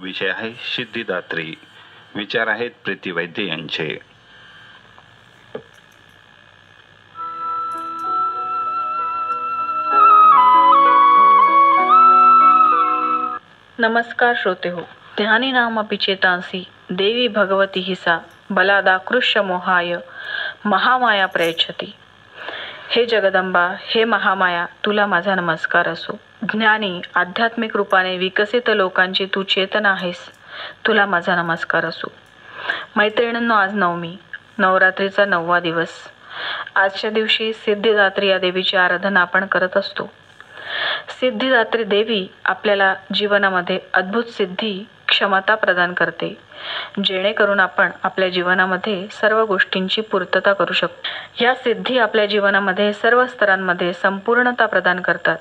विषय आहे सिद्धिदात्री. विचार आहेत प्रीती वैद्य यांचे. नमस्कार श्रोते हो. ध्यानी नामपि चेतांसी देवी भगवती हिसा बलादाकृष्य मोहाय महामाया प्रयच्छती. हे जगदंबा, हे महामाया, तुला माझा नमस्कार असो. ज्ञानी आध्यात्मिक रूपाने विकसित लोकांची तू चेतना आहेस, तुला माझा नमस्कार असो. मैत्रिणींनो, आज नवमी, नवरात्रीचा 9वा दिवस. आजच्या दिवशी सिद्धिदात्री या देवीची आराधना आपण करत असतो. सिद्धिदात्री देवी आपल्याला जीवनामध्ये अद्भुत सिद्धी, क्षमता प्रदान करते, जेणेकरून आपण आपल्या जीवनामध्ये सर्व गोष्टींची पूर्तता करू शकतो. या सिद्धी आपल्या जीवनामध्ये सर्व स्तरांमध्ये संपूर्णता प्रदान करतात.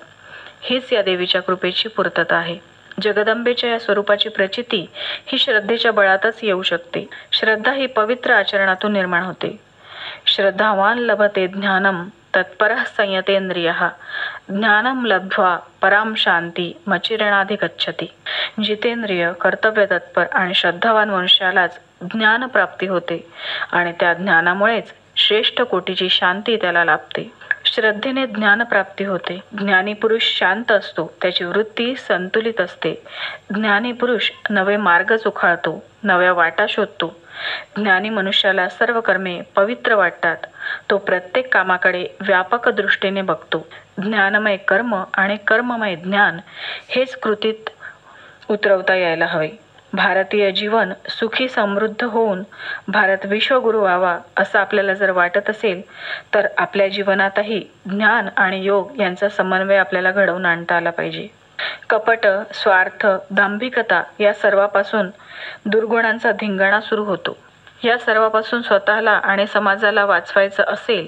हीच या देवीच्या कृपेची पूर्तता आहे. जगदंबेच्या या स्वरूपाची प्रचिती ही श्रद्धेच्या बळातच येऊ शकते. श्रद्धा ही पवित्र आचरणातून निर्माण होते. श्रद्धावान लभते ज्ञानम तत्परः संयतेंद्रियः ज्ञानम लब्ध्वा पराम शांती मचिरणाधिगच्छति. जितेंद्रिय, कर्तव्य तत्पर आणि श्रद्धावान मनुष्यालाच ज्ञान प्राप्ती होते आणि त्या ज्ञानामुळेच श्रेष्ठ कोटीची शांती त्याला लाभते. श्रद्धेने ज्ञान प्राप्ती होते. ज्ञानी पुरुष शांत असतो, त्याची वृत्ती संतुलित असते. ज्ञानी पुरुष नवे मार्ग चुखाळतो, नव्या वाटा शोधतो. ज्ञानी मनुष्याला सर्व कर्मे पवित्र वाटतात. तो प्रत्येक कामाकडे व्यापक दृष्टीने बघतो. ज्ञानमय कर्म आणि कर्ममय ज्ञान हेच कृतीत उतरवता यायला हवे. भारतीय जीवन सुखी समृद्ध होऊन भारत विश्वगुरु व्हावा असं आपल्याला जर वाटत असेल, तर आपल्या जीवनातही ज्ञान आणि योग यांचा समन्वय आपल्याला घडवून आणता आला पाहिजे. कपट, स्वार्थ, दांभिकता या सर्वापासून दुर्गुणांचा धिंगाणा सुरू होतो. या सर्वापासून स्वतःला आणि समाजाला वाचवायचं असेल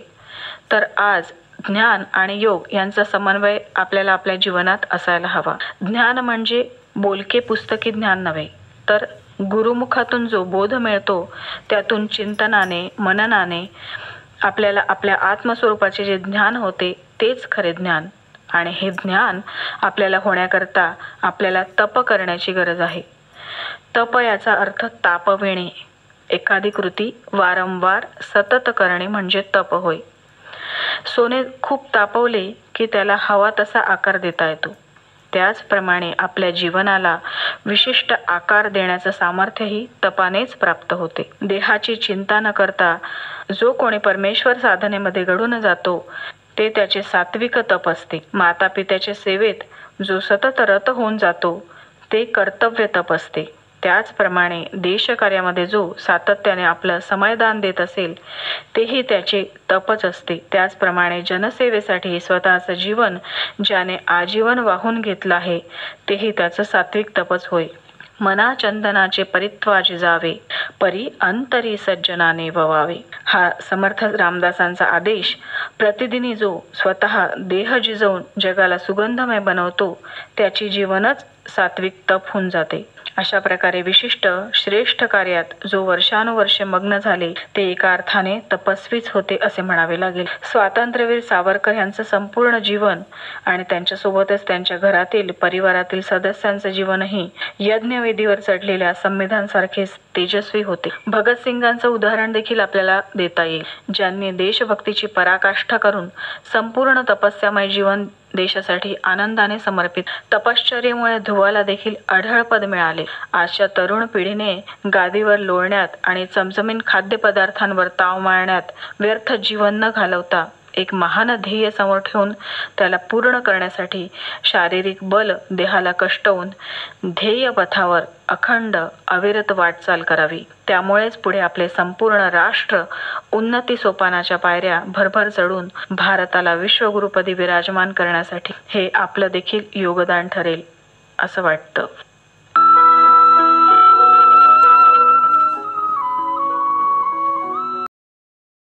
तर आज ज्ञान आणि योग यांचा समन्वय आपल्याला आपल्या जीवनात असायला हवा. ज्ञान म्हणजे बोलके पुस्तकी ज्ञान नव्हे, तर गुरुमुखातून जो बोध मिळतो त्यातून चिंतनाने, मननाने आपल्याला आपल्या आत्मस्वरूपाचे जे ज्ञान होते तेच खरे ज्ञान. आणि हे ज्ञान आपल्याला होण्याकरता आपल्याला तप करण्याची गरज आहे. तप याचा अर्थ तापविणे. एखादी कृती वारंवार सतत करणे म्हणजे तप होय. सोने खूप तापवले की त्याला हवा तसा आकार देता येतो. त्याचप्रमाणे आपल्या जीवनाला विशिष्ट आकार देण्याचं सामर्थ्यही तपानेच प्राप्त होते. देहाची चिंता न करता जो कोणी परमेश्वर साधनेमध्ये घडून जातो ते त्याचे सात्विक तप असते. माता पित्याच्या सेवेत जो सतत रत होऊन जातो ते कर्तव्य तप असते. त्याचप्रमाणे देशकार्यामध्ये जो सातत्याने आपलं समयदान देत असेल तेही त्याचे तपच असते. त्याचप्रमाणे जनसेवेसाठी स्वतःचं जीवन ज्याने आजीवन वाहून घेतलं आहे तेही त्याचं सात्विक तपच होय. मना चंदनाचे परित्वाज जावे, परी अंतरी सज्जनाने ववावे. हा समर्थ रामदासांचा आदेश. प्रतिदिनी जो स्वतः देह जिजवून जगाला सुगंधमय बनवतो त्याची जीवनच सात्विक तप होऊन जाते. अशा प्रकारे विशिष्ट श्रेष्ठ कार्यात जो वर्षानुवर्षे मग्न झाले ते एका अर्थाने तपस्वीच होते असे म्हणावे लागेल. स्वातंत्र्यवीर सावरकर यांचं संपूर्ण जीवन आणि त्यांच्यासोबतच त्यांच्या घरातील परिवारातील सदस्यांचं जीवनही यज्ञवेदीवर चढलेल्या संविधानसारखेच तेजस्वी होते. भगतसिंगांचं उदाहरण देखील आपल्याला देता येईल, ज्यांनी देशभक्तीची पराकाष्ठा करून संपूर्ण तपस्यामय जीवन देशासाठी आनंदाने समर्पित. तपश्चर्येमुळे ध्रुवाला देखील अढळ पद मिळाले. आजच्या तरुण पिढीने गादीवर लोळण्यात आणि चमचमीत खाद्यपदार्थांवर ताव मारण्यात व्यर्थ जीवन न घालवता एक महान ध्येय समोर ठेवून त्याला पूर्ण करण्यासाठी शारीरिक बल देहाला कष्टवून ध्येय पथावर अखंड अविरत वाटचाल करावी. त्यामुळेच पुढे आपले संपूर्ण राष्ट्र उन्नती सोपानाच्या पायऱ्या भरभर चढून भारताला विश्वगुरुपदी विराजमान करण्यासाठी हे आपलं देखील योगदान ठरेल असं वाटतं.